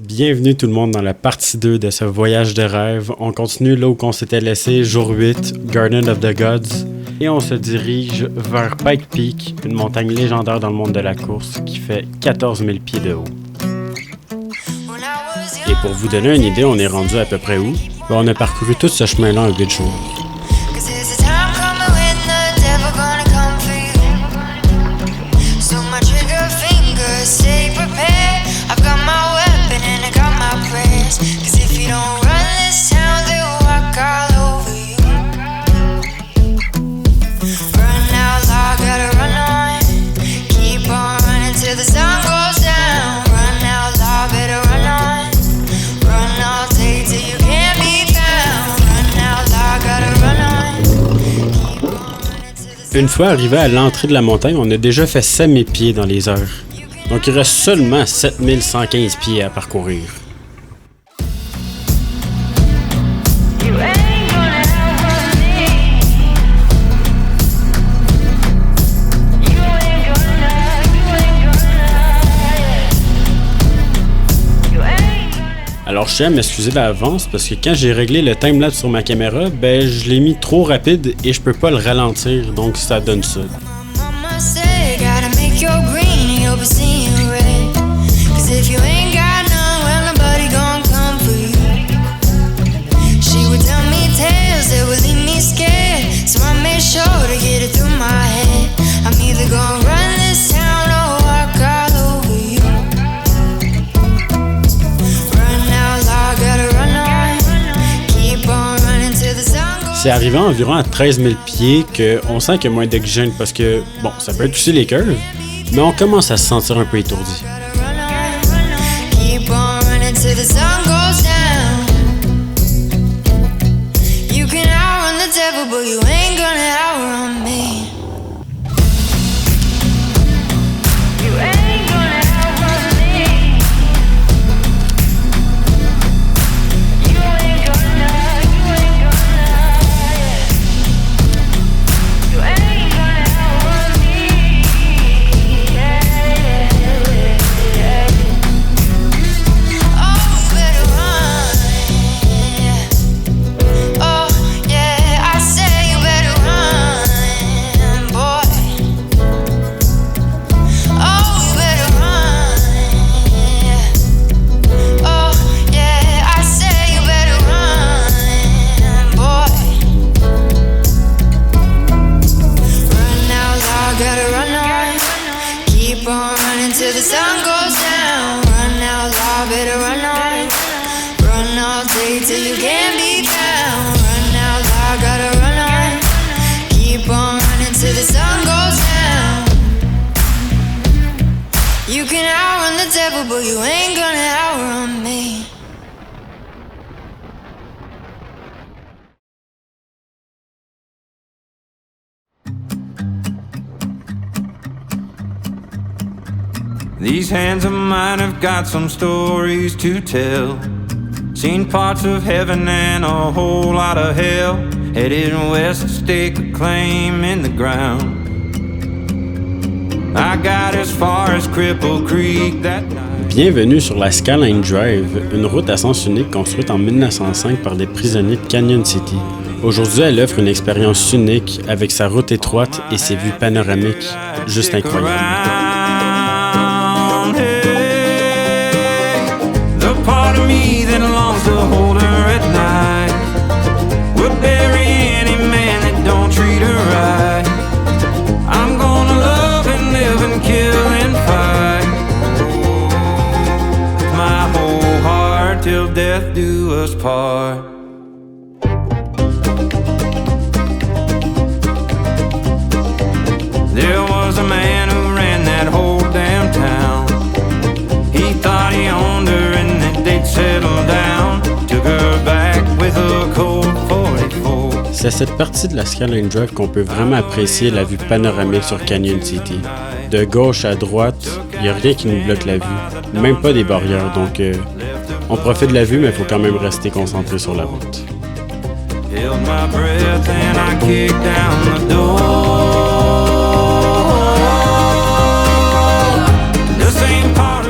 Bienvenue tout le monde dans la partie 2 de ce voyage de rêve. On continue là où on s'était laissé, jour 8, Garden of the Gods. Et on se dirige vers Pike Peak, une montagne légendaire dans le monde de la course qui fait 14 000 pieds de haut. Et pour vous donner une idée, on est rendu à peu près où? On a parcouru tout ce chemin-là en 8 jours. Une fois arrivé à l'entrée de la montagne, on a déjà fait 7000 pieds dans les heures. Donc il reste seulement 7115 pieds à parcourir. Alors je tiens à m'excuser d'avance parce que quand j'ai réglé le timelapse sur ma caméra, je l'ai mis trop rapide et je peux pas le ralentir, donc ça donne ça. C'est arrivé environ à 13 000 pieds qu'on sent qu'il y a moins d'oxygène parce que, bon, ça peut être aussi les curves, mais on commence à se sentir un peu étourdi. These hands of mine have got some stories to tell. Seen parts of heaven and a whole lot of hell. Headed west to stake a claim in the ground. I got as far as Cripple Creek that night. Bienvenue sur la Skyline Drive, une route à sens unique construite en 1905 par des prisonniers de Canyon City. Aujourd'hui, elle offre une expérience unique avec sa route étroite et ses vues panoramiques juste incroyables. Till death do us part. There was a man who ran that whole damn town. He thought he owned her and that they'd settle down. Took her back with a Colt 44. C'est à cette partie de la Skyline Drive qu'on peut vraiment apprécier la vue panoramique sur Canyon City. De gauche à droite, il n'y a rien qui nous bloque la vue, même pas des barrières, donc on profite de la vue, mais il faut quand même rester concentré sur la route.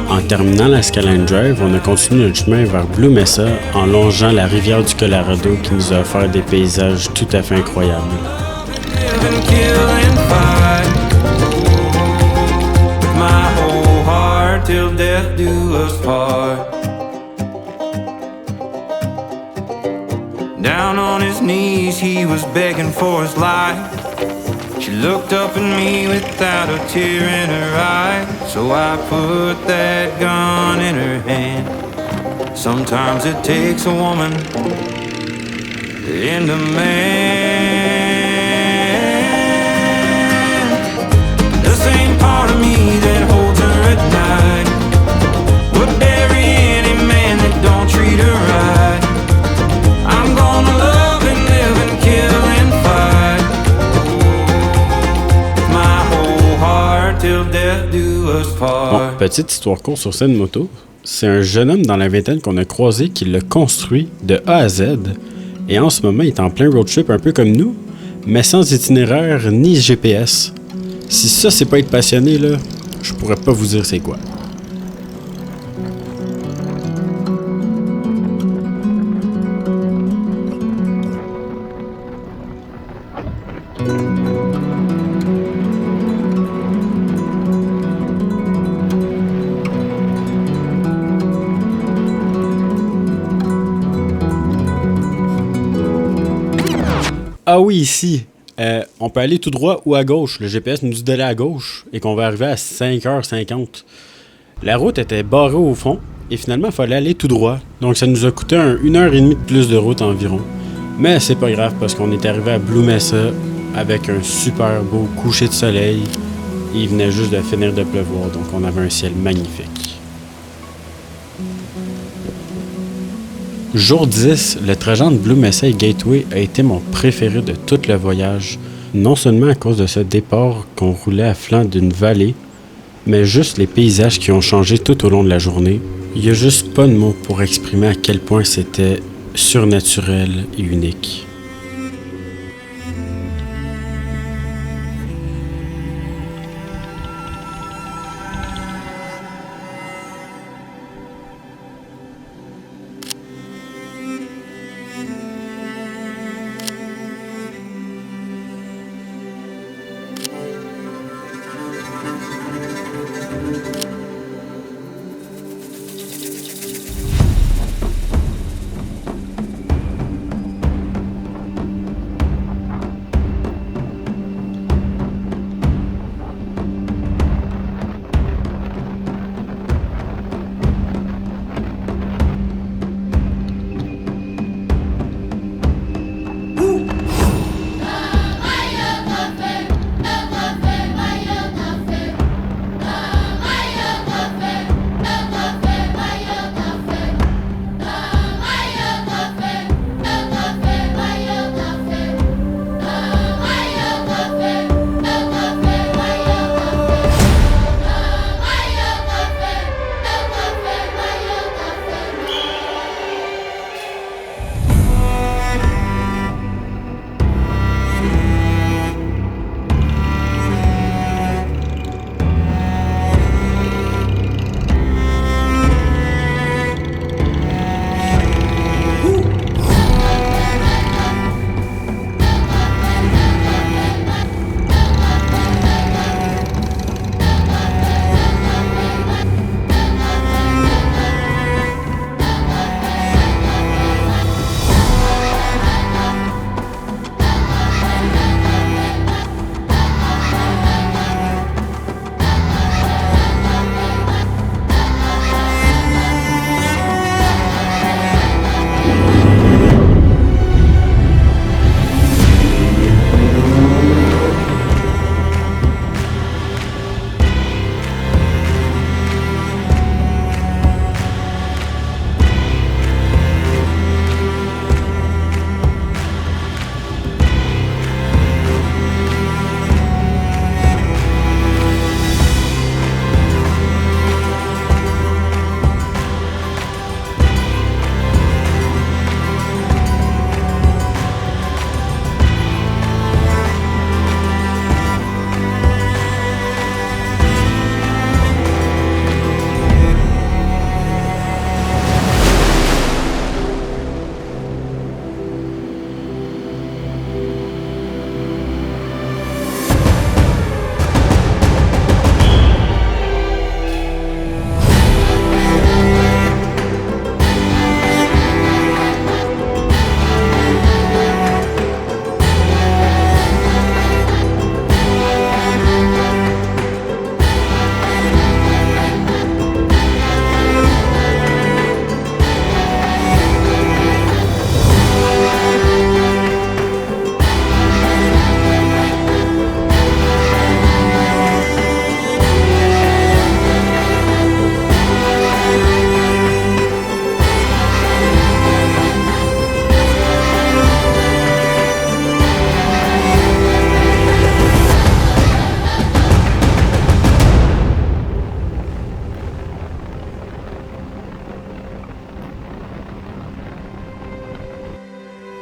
En Terminant la Skyline Drive, on a continué notre chemin vers Blue Mesa en longeant la rivière du Colorado qui nous a offert des paysages tout à fait incroyables. Down on his knees, he was begging for his life. She looked up at me without a tear in her eye. So I put that gun in her hand. Sometimes it takes a woman to end a man. The same part of me that holds her at night would bury any man that don't treat her right. I'm gonna love and live and kill and fight my whole heart till death do us part. Bon, petite histoire courte sur cette moto. C'est un jeune homme dans la vingtaine qu'on a croisé qui l'a construit de A à Z. Et en ce moment, il est en plein road trip un peu comme nous, mais sans itinéraire ni GPS. Si ça, c'est pas être passionné, là, je pourrais pas vous dire c'est quoi. Ah oui, ici, on peut aller tout droit ou à gauche. Le GPS nous dit d'aller à gauche et qu'on va arriver à 5h50. La route était barrée au fond et finalement, il fallait aller tout droit. Donc ça nous a coûté 1h30 de plus de route environ. Mais c'est pas grave parce qu'on est arrivé à Blue Mesa avec un super beau coucher de soleil. Il venait juste de finir de pleuvoir, donc on avait un ciel magnifique. Jour 10, le trajet entre Blue Mesa et Gateway a été mon préféré de tout le voyage, non seulement à cause de ce départ qu'on roulait à flanc d'une vallée, mais juste les paysages qui ont changé tout au long de la journée. Il n'y a juste pas de mots pour exprimer à quel point c'était surnaturel et unique.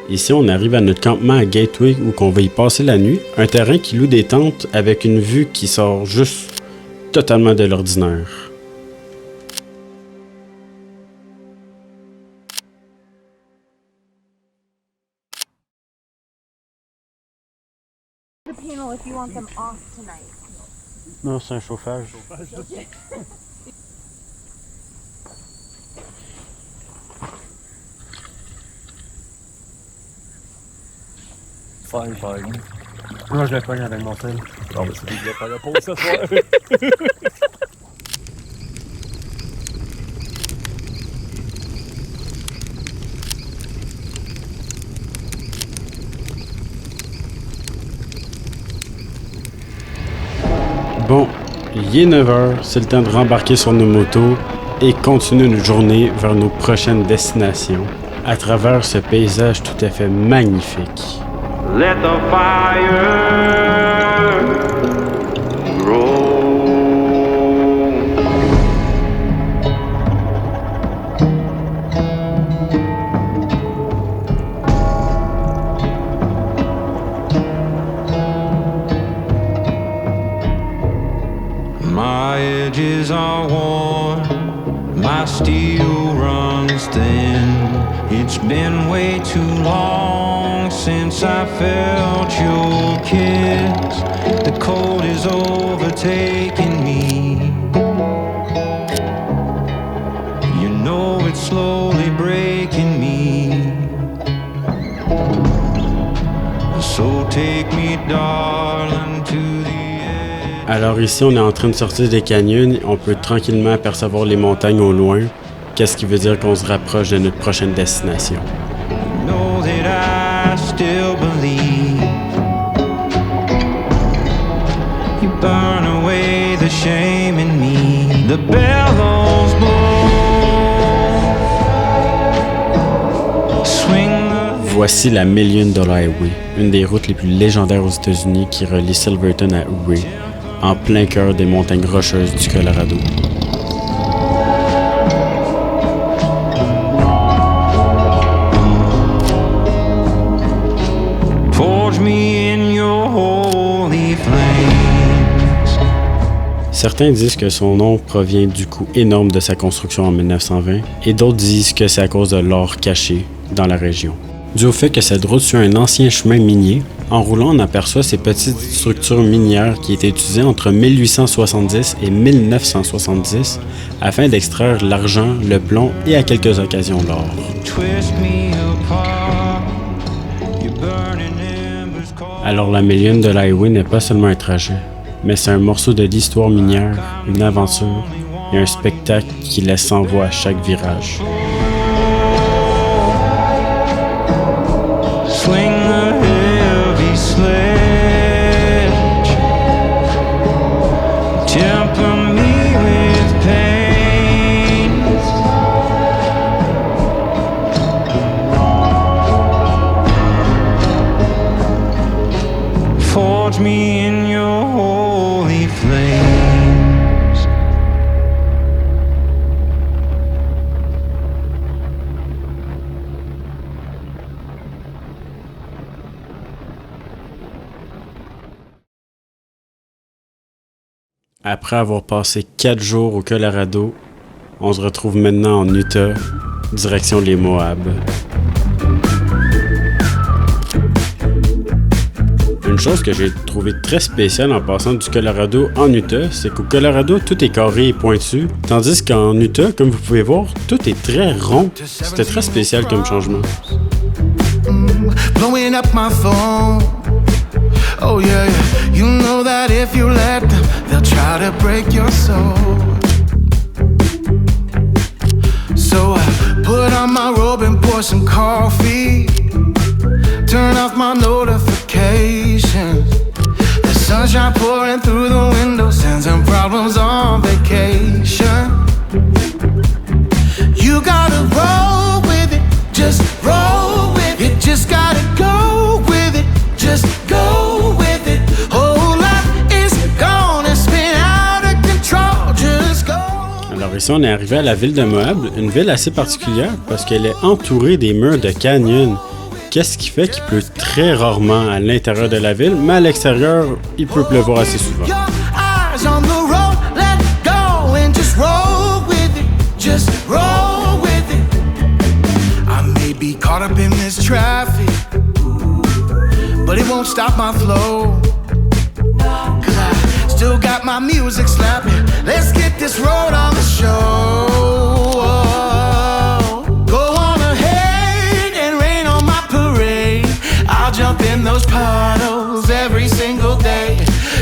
Ici, on arrive à notre campement à Gateway où on va y passer la nuit, un terrain qui loue des tentes avec une vue qui sort juste totalement de l'ordinaire. The panel if you want them off tonight. Non, c'est un chauffage. Fine. Moi, je le pogne avec mon tel. Non, mais c'est lui qui va faire la pause ce soir. Bon, il est 9h, c'est le temps de rembarquer sur nos motos et continuer notre journée vers nos prochaines destinations à travers ce paysage tout à fait magnifique. Let the fire grow. My edges are worn, my steel runs thin. It's been way too long since I felt your kiss. The cold is overtaking me. You know it's slowly breaking me. So take me, darling, to the edge. Alors ici, on est en train de sortir des canyons, on peut tranquillement apercevoir les montagnes au loin, qu'est-ce qui veut dire qu'on se rapproche de notre prochaine destination. Know that I still believe. You burn away the shame in me. The bellows blow. Swing the... Voici la $1 Million Highway, une des routes les plus légendaires aux États-Unis qui relie Silverton à Ouray, en plein cœur des montagnes rocheuses du Colorado. Forge me in your holy flames. Certains disent que son nom provient du coût énorme de sa construction en 1920 et d'autres disent que c'est à cause de l'or caché dans la région. Dû au fait que cette route suit un ancien chemin minier, en roulant on aperçoit ces petites structures minières qui étaient utilisées entre 1870 et 1970 afin d'extraire l'argent, le plomb et à quelques occasions l'or. Twist me apart. You're burning embers cold. Alors la $1 Million Highway n'est pas seulement un trajet, mais c'est un morceau de l'histoire minière, une aventure et un spectacle qui laisse sans voix à chaque virage. Swing the heavy sledge. Temper me with pain. Forge me in your holy flames. Après avoir passé 4 jours au Colorado, on se retrouve maintenant en Utah, direction les Moabs. Une chose que j'ai trouvé très spéciale en passant du Colorado en Utah, c'est qu'au Colorado, tout est carré et pointu, tandis qu'en Utah, comme vous pouvez voir, tout est très rond. C'était très spécial comme changement. Blowing up my phone. Oh yeah, yeah. You know that if you let them, they'll try to break your soul. So I put on my robe and pour some coffee. Turn off my notifications. The sunshine pouring through the window, sending problems on vacation. You gotta roll with it, just roll with it. Just gotta go with it, just go with it. Whole life is gonna spin out of control, just go. Alors ici, on est arrivé à la ville de Moab, une ville assez particulière parce qu'elle est entourée des murs de canyons. Qu'est-ce qui fait qu'il pleut très rarement à l'intérieur de la ville, mais à l'extérieur, il peut pleuvoir assez souvent. Your eyes on the road, let go and just roll with it. Just roll with it. I may be caught up in this traffic, but it won't stop my flow. 'Cause I still got my music slapping. Let's get this road on the show. Go on ahead and rain on my parade. I'll jump in those puddles every single day.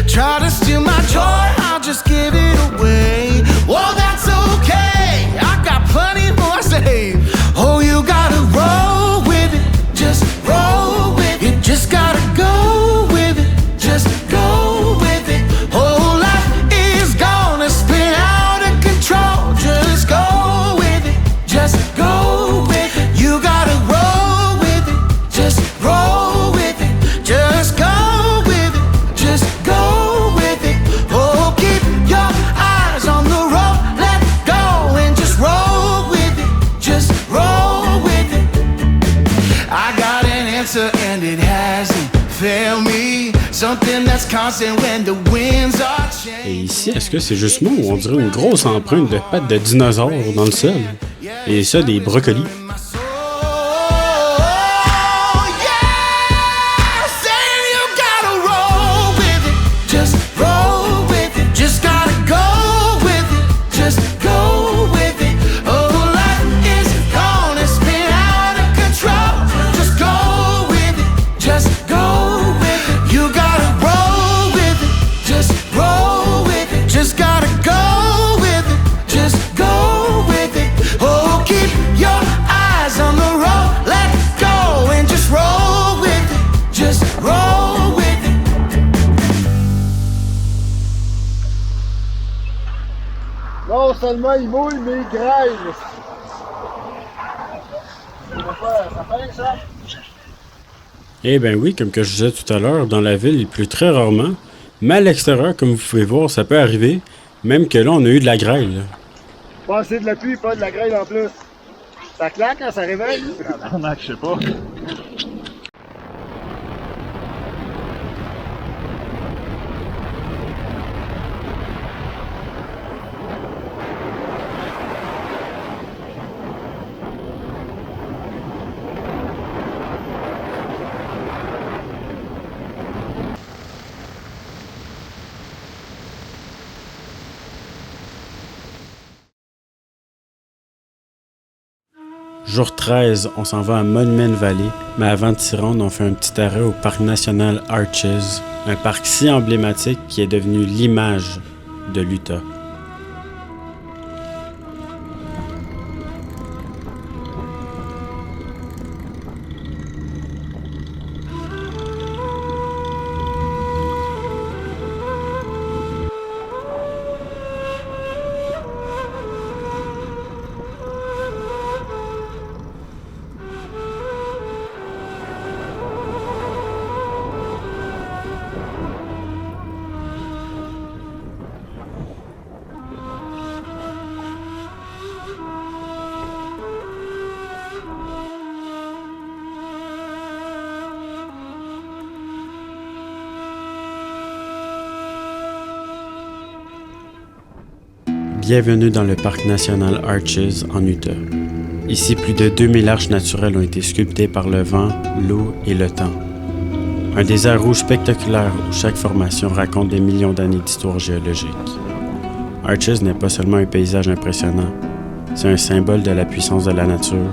Try to steal my joy, I'll just give it away. Well, that's okay, I got plenty more saved. Oh, you gotta roll with it, just roll with it. You just gotta go with it, just go with it. Oh, life is gonna spin out of control. Just go with it, just go with it. You gotta roll with it, just roll with it. Just go with it, just go with it. Oh, keep your eyes on the road, let go and just roll with it, just roll with it. I got an answer and it hasn't failed me. Something that's constant when the winds are Et changing. ici, est-ce que c'est juste moi ou on dirait une grosse empreinte de pattes de dinosaures dans le sol? Et ça, des brocolis. My soul, yeah, saying you gotta roll with it, just roll with it, just gotta go with it, just go with it. Oh, life is gonna spin out of control. Just go with it, just go with it. You gotta roll with it, just roll with it, just gotta go with it, just go with it. Oh, keep your eyes on the road, let go and just roll with it, just roll with it. Non seulement il mouille, mais il grêle. Ça fait ça? Eh ben oui, comme que je disais tout à l'heure, dans la ville, il pleut très rarement. Mais à l'extérieur, comme vous pouvez voir, ça peut arriver. Même que là, on a eu de la grêle. Pas assez de la pluie, pas de la grêle en plus. Ça claque quand ça réveille? Je sais pas. Jour 13, on s'en va à Monument Valley, mais avant de s'y rendre, on fait un petit arrêt au parc national Arches, un parc si emblématique qui est devenu l'image de l'Utah. Bienvenue dans le parc national Arches en Utah. Ici, plus de 2000 arches naturelles ont été sculptées par le vent, l'eau et le temps. Un désert rouge spectaculaire où chaque formation raconte des millions d'années d'histoire géologique. Arches n'est pas seulement un paysage impressionnant, c'est un symbole de la puissance de la nature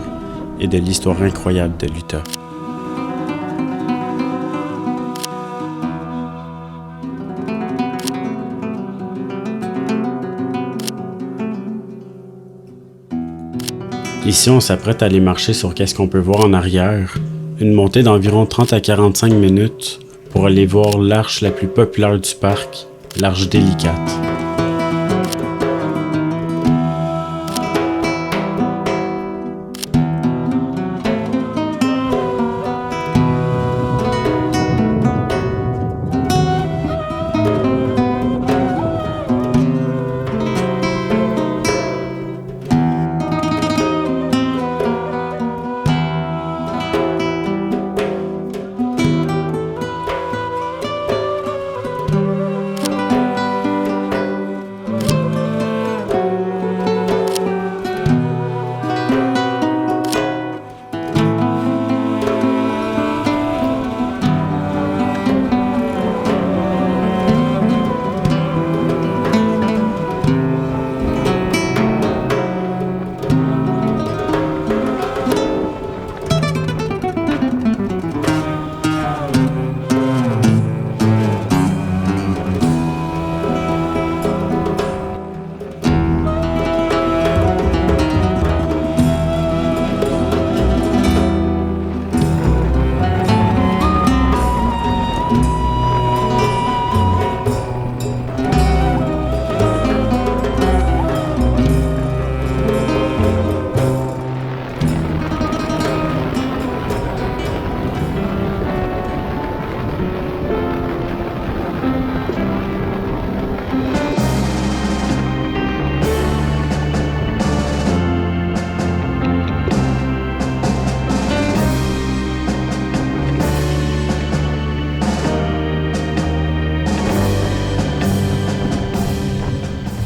et de l'histoire incroyable de l'Utah. Ici, on s'apprête à aller marcher sur qu'est-ce qu'on peut voir en arrière. Une montée d'environ 30 à 45 minutes pour aller voir l'arche la plus populaire du parc, l'arche délicate.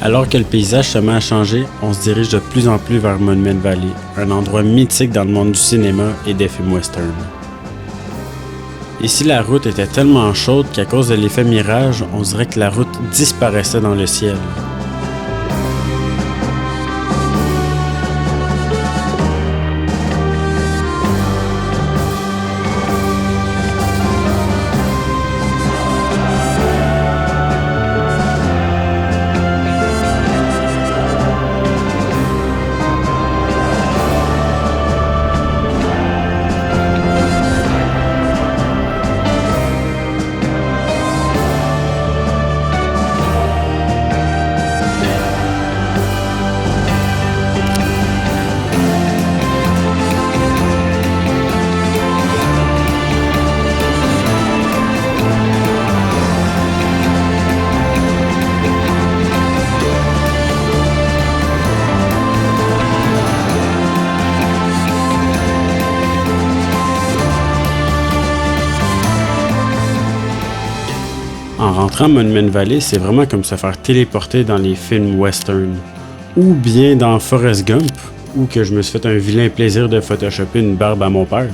Alors que le paysage se met à changer, on se dirige de plus en plus vers Monument Valley, un endroit mythique dans le monde du cinéma et des films western. Ici, la route était tellement chaude qu'à cause de l'effet mirage, on dirait que la route disparaissait dans le ciel. En rentrant à Monument Valley, c'est vraiment comme se faire téléporter dans les films western. Ou bien dans Forrest Gump, où que je me suis fait un vilain plaisir de photoshopper une barbe à mon père.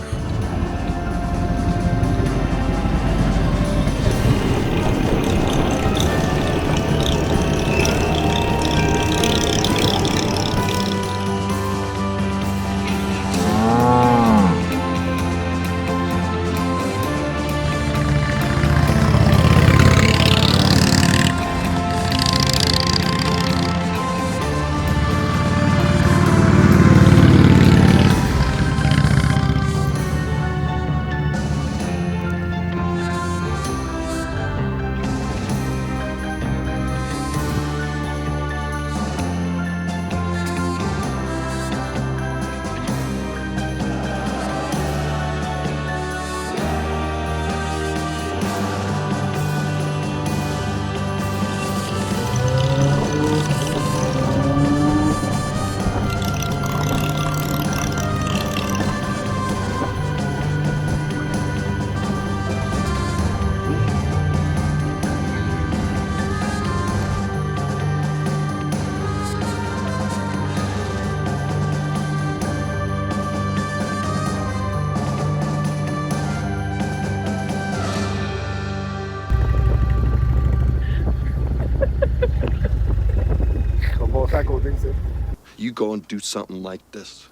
You go and do something like this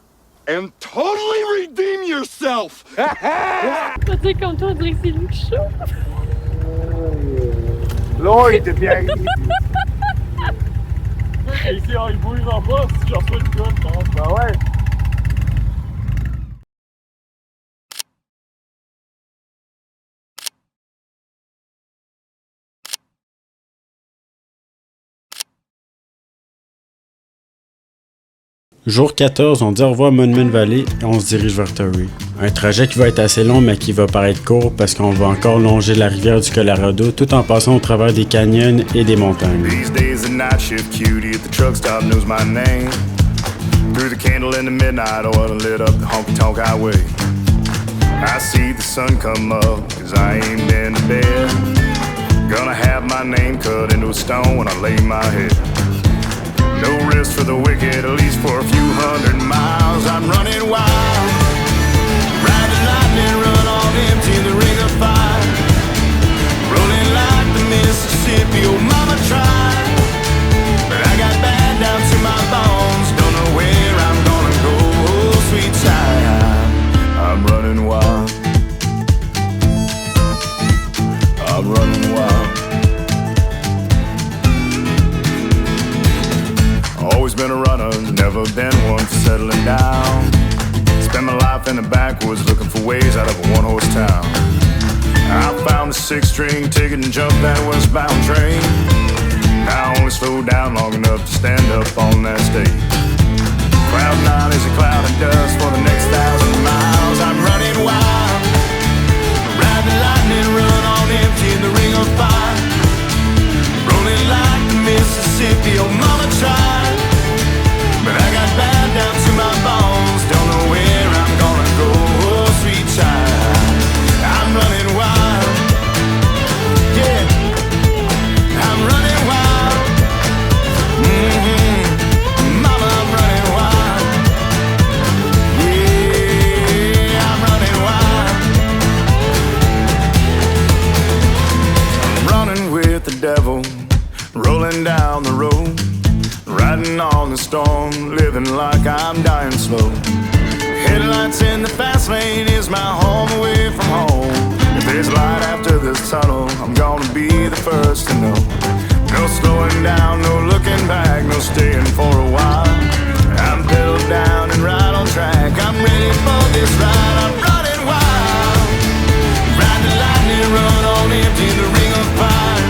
and totally redeem yourself. Tu sais, comme toi, on dirait que c'est Luke Shaw. Là, il était bien. Ici, il bougera pas si je reçois le code. Ben ouais. Jour 14, on dit au revoir à Monument Valley et on se dirige vers Torrey. Un trajet qui va être assez long mais qui va paraître court parce qu'on va encore longer la rivière du Colorado tout en passant au travers des canyons et des montagnes. These days the night shift cutie at the truck stop knows my name. Through the candle in the midnight oil and lit up the honky-tonk highway. I see the sun come up cause I ain't been to bed. Gonna have my name cut into a stone when I lay my head. No rest for the wicked, at least for a few 100 miles. I'm running wild. Ride the lightning, run on empty in the ring of fire. Rolling like the Mississippi, oh mama tried. But I got bad down to my bones. Don't know where I'm gonna go, oh sweet child. I'm running wild. I'm running wild. Always been a runner, never been one for settling down. Spent my life in the backwoods looking for ways out of a one-horse town. I found a six-string ticket and jumped that westbound train. I only slowed down long enough to stand up on that stage. Cloud nine is a cloud of dust for the next 1,000 miles. I'm running wild. Ride the lightning, run on empty in the ring of fire. Rolling like the Mississippi, oh mama tried. But I got bad down to my bones. Don't know where I'm gonna go, oh sweet child. I'm running wild. Yeah, I'm running wild. on the storm, living like I'm dying slow. Headlights in the fast lane is my home away from home. If there's light after this tunnel, I'm gonna be the first to know. No slowing down, no looking back, no staying for a while. I'm pedal down and right on track. I'm ready for this ride, I'm running wild. Ride the lightning, run on empty, the ring of fire.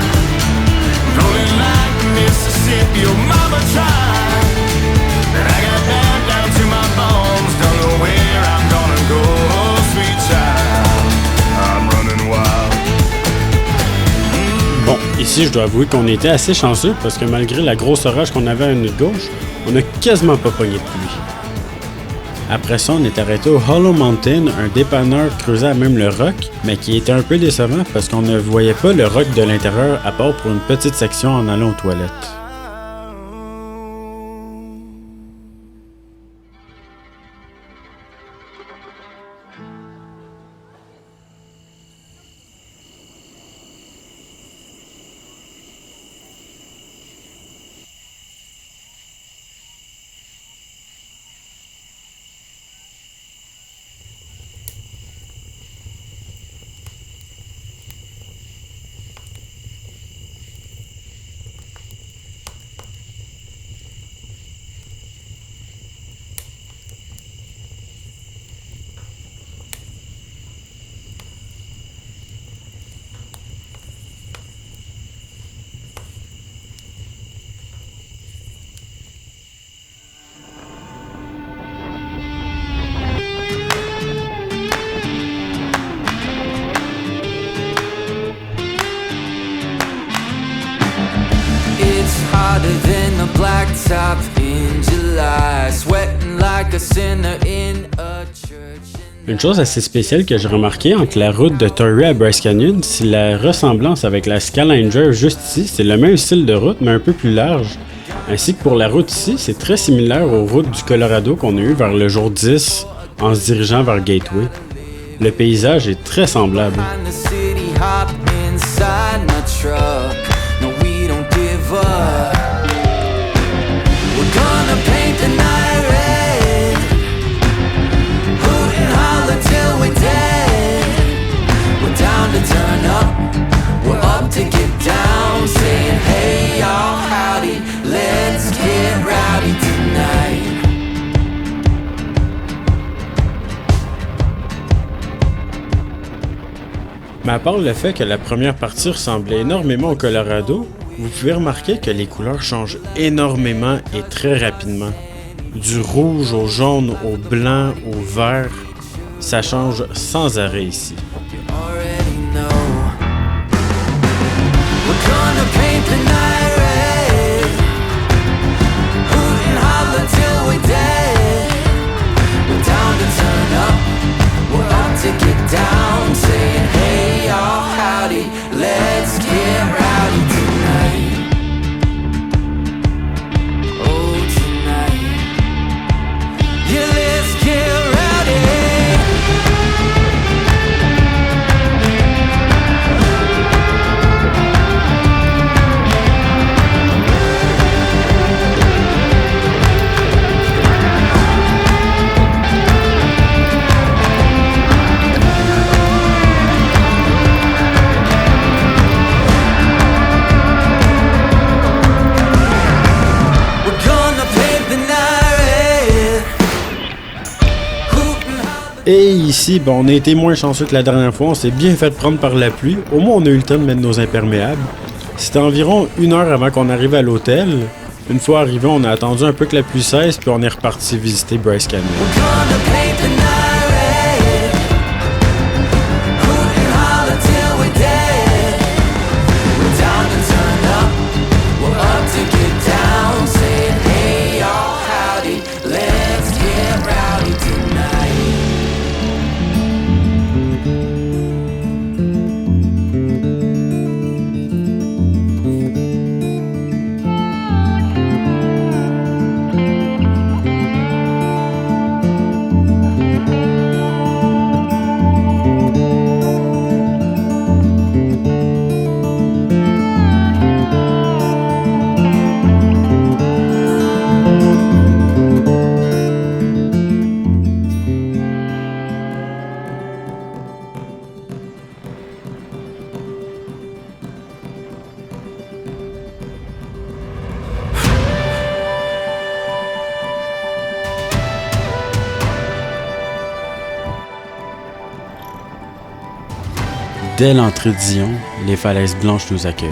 Rolling like Mississippi, your mama tried. And I got bad down to my bones, don't know where I'm gonna go, sweet child. I'm running wild. Bon, ici, je dois avouer qu'on était assez chanceux parce que malgré la grosse orage qu'on avait à notre gauche, on n'a quasiment pas pogné de pluie. Après ça, on est arrêté au Hollow Mountain, un dépanneur creusé à même le roc, mais qui était un peu décevant parce qu'on ne voyait pas le roc de l'intérieur à part pour une petite section en allant aux toilettes. Hotter than the blacktop in July, sweating like a sinner in a church. Une chose assez spéciale que j'ai remarqué entre la route de Torrey à Bryce Canyon, c'est la ressemblance avec la Skylander juste ici. C'est le même style de route, mais un peu plus large. Ainsi que pour la route ici, c'est très similaire aux routes du Colorado qu'on a eu vers le jour 10 en se dirigeant vers Gateway. Le paysage est très semblable. Mais à part le fait que la première partie ressemblait énormément au Colorado, vous pouvez remarquer que les couleurs changent énormément et très rapidement. Du rouge au jaune, au blanc, au vert, ça change sans arrêt ici. Et ici, on a été moins chanceux que la dernière fois, on s'est bien fait prendre par la pluie. Au moins, on a eu le temps de mettre nos imperméables. C'était environ 1 heure avant qu'on arrive à l'hôtel. Une fois arrivé, on a attendu un peu que la pluie cesse, puis on est reparti visiter Bryce Canyon. Dès l'entrée de Zion, les falaises blanches nous accueillent.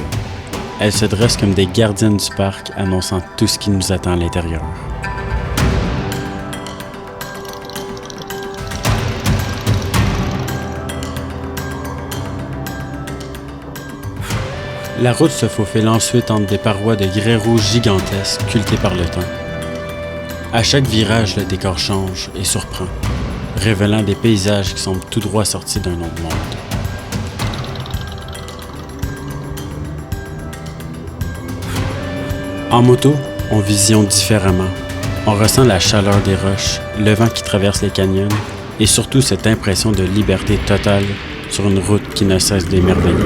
Elles se dressent comme des gardiennes du parc, annonçant tout ce qui nous attend à l'intérieur. La route se faufile ensuite entre des parois de grès rouge gigantesques sculptées par le temps. À chaque virage, le décor change et surprend, révélant des paysages qui semblent tout droit sortis d'un autre monde. En moto, on visionne différemment. On ressent la chaleur des roches, le vent qui traverse les canyons et surtout cette impression de liberté totale sur une route qui ne cesse d'émerveiller.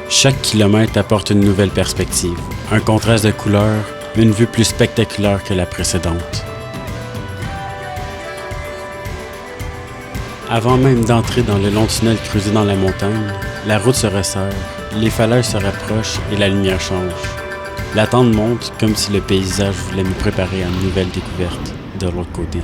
Chaque kilomètre apporte une nouvelle perspective, un contraste de couleurs, une vue plus spectaculaire que la précédente. Avant même d'entrer dans le long tunnel creusé dans la montagne, la route se resserre, les falaises se rapprochent et la lumière change. L'attente monte comme si le paysage voulait nous préparer à une nouvelle découverte de l'autre côté.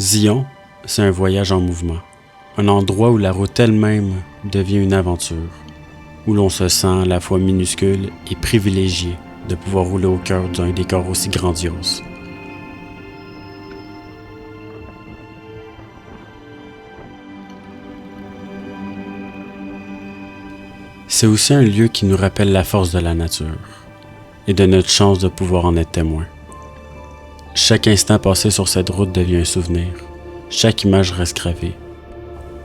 Zion, c'est un voyage en mouvement, un endroit où la route elle-même devient une aventure, où l'on se sent à la fois minuscule et privilégié de pouvoir rouler au cœur d'un décor aussi grandiose. C'est aussi un lieu qui nous rappelle la force de la nature et de notre chance de pouvoir en être témoin. Chaque instant passé sur cette route devient un souvenir. Chaque image reste gravée,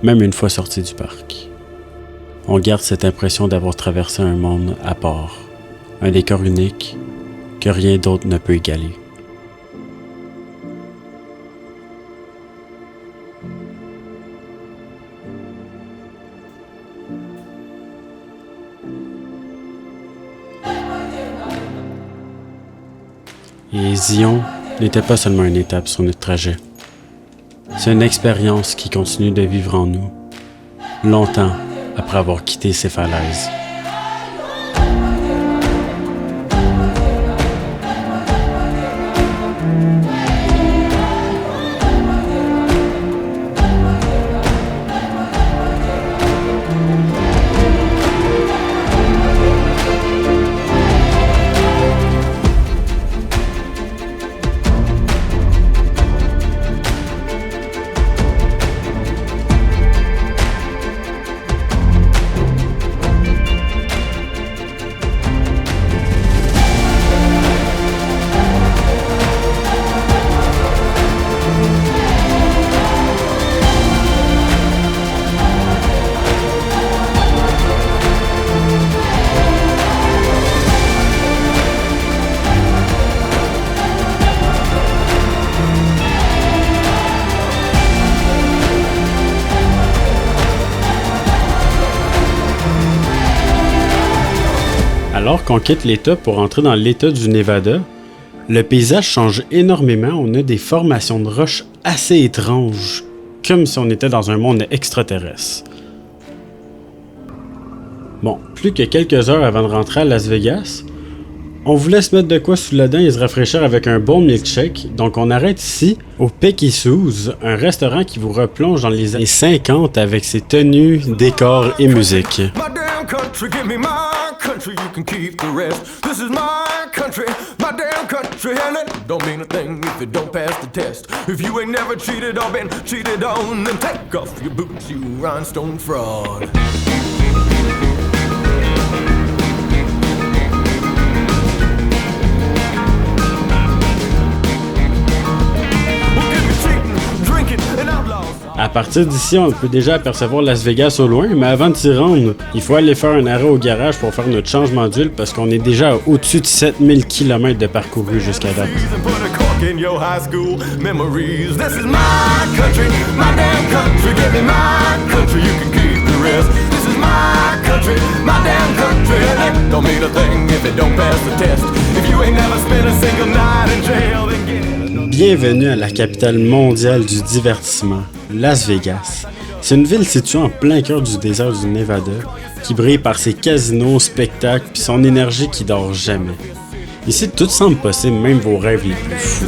même une fois sorti du parc. On garde cette impression d'avoir traversé un monde à part, un décor unique que rien d'autre ne peut égaler. Et Zion n'était pas seulement une étape sur notre trajet. C'est une expérience qui continue de vivre en nous, longtemps après avoir quitté ces falaises. Alors qu'on quitte l'État pour entrer dans l'État du Nevada, le paysage change énormément. On a des formations de roches assez étranges comme si on était dans un monde extraterrestre. Bon, plus que quelques heures avant de rentrer à Las Vegas, on voulait se mettre de quoi sous la dent et se rafraîchir avec un bon milkshake, donc on arrête ici, au Pecky Sue's, un restaurant qui vous replonge dans les années 50 avec ses tenues, décors et musique. My damn country, give me my country, you can keep the rest. This is my country, and it don't mean a thing if it don't pass the test. If you ain't never cheated or been cheated on, then take off your boots, you rhinestone fraud. À partir d'ici, on peut déjà apercevoir Las Vegas au loin, mais avant de s'y rendre, il faut aller faire un arrêt au garage pour faire notre changement d'huile parce qu'on est déjà à au-dessus de 7000 km de parcouru jusqu'à date. Bienvenue à la capitale mondiale du divertissement, Las Vegas. C'est une ville située en plein cœur du désert du Nevada, qui brille par ses casinos, spectacles et son énergie qui dort jamais. Ici, tout semble possible, même vos rêves les plus fous.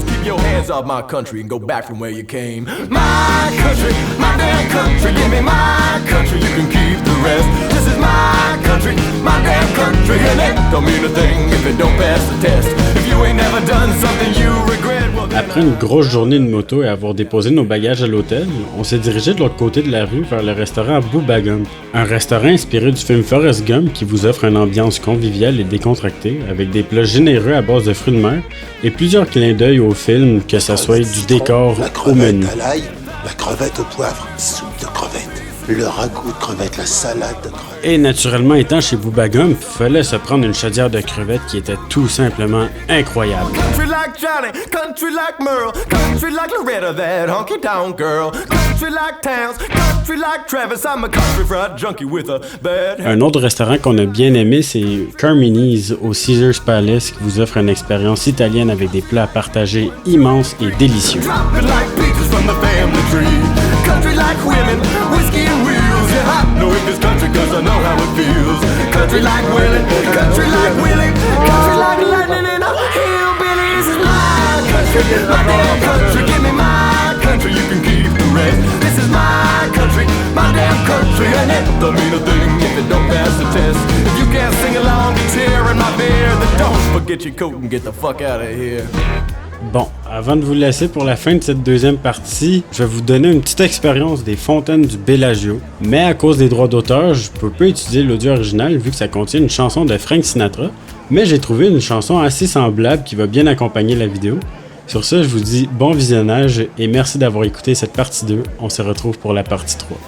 Après une grosse journée de moto et avoir déposé nos bagages à l'hôtel, on s'est dirigé de l'autre côté de la rue vers le restaurant Bubba Gump. Un restaurant inspiré du film Forrest Gump qui vous offre une ambiance conviviale et décontractée avec des plats généreux à base de fruits de mer et plusieurs clins d'œil au film, que ça soit du décor au menu. La crevette à l'ail, la crevette au poivre, soupe de crevettes, le ragoût de crevettes, la salade de crevettes. Et naturellement, étant chez Bubba Gump, il fallait se prendre une chaudière de crevettes qui était tout simplement incroyable. Country like Johnny, country like Merle, country like Loretta, that honky tonk girl, country like Towns, country like Travis, I'm a country fried junkie with a bad... Un autre restaurant qu'on a bien aimé, c'est Carmini's au Caesars Palace qui vous offre une expérience italienne avec des plats à partager immenses et délicieux. Country like women, whiskey and wheels. Yeah, I know this country 'cause I know how it feels. Country like Willie, country like Willie, country like lightning in a hillbilly. This is my country, my damn country. Give me my country, you can keep the rest. This is my country, my damn country, and it don't mean a thing if it don't pass the test. If you can't sing along to Tear in My Beer, then don't forget your coat and get the fuck out of here. Bon, avant de vous laisser pour la fin de cette deuxième partie, je vais vous donner une petite expérience des fontaines du Bellagio. Mais à cause des droits d'auteur, je peux pas utiliser l'audio original vu que ça contient une chanson de Frank Sinatra. Mais j'ai trouvé une chanson assez semblable qui va bien accompagner la vidéo. Sur ce, je vous dis bon visionnage et merci d'avoir écouté cette partie 2. On se retrouve pour la partie 3.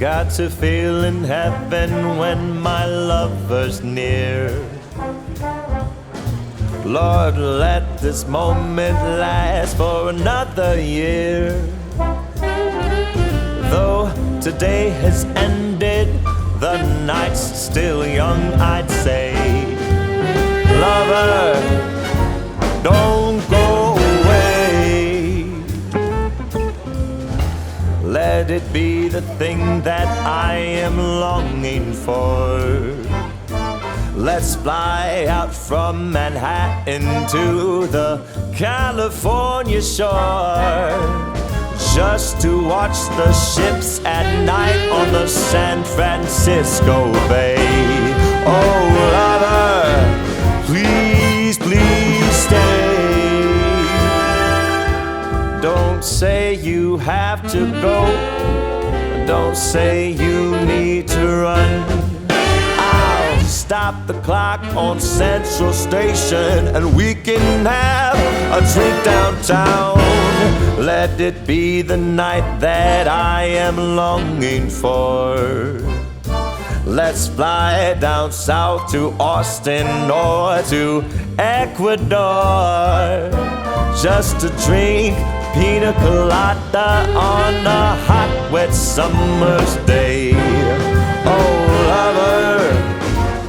Got to feel in heaven when my lover's near. Lord, let this moment last for another year. Though today has ended, the night's still young, I'd say. Lover, don't go away. Let it be the thing that I am longing for. Let's fly out from Manhattan to the California shore, just to watch the ships at night on the San Francisco Bay. Oh, lover, please, please stay. Don't say you have to go. Don't say you need to run. I'll stop the clock on Central Station and we can have a drink downtown. Let it be the night that I am longing for. Let's fly down south to Austin or to Ecuador, just to drink pina colada on a hot, wet summer's day. Oh, lover,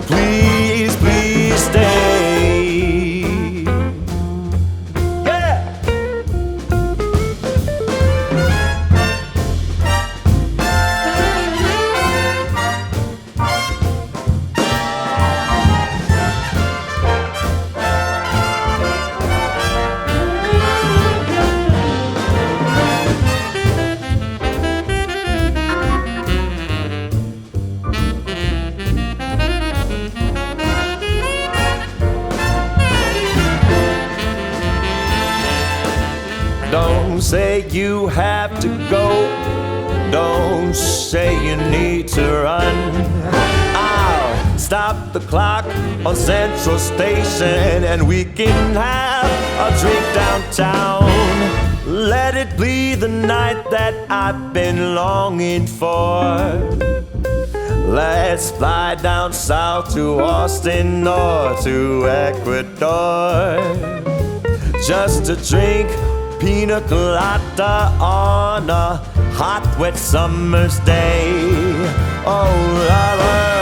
please, please stay. Yeah! Don't say you have to go. Don't say you need to run. I'll stop the clock on Central Station and we can have a drink downtown. Let it be the night that I've been longing for. Let's fly down south to Austin or to Ecuador, just to drink pina colada on a hot, wet summer's day. Oh, lover,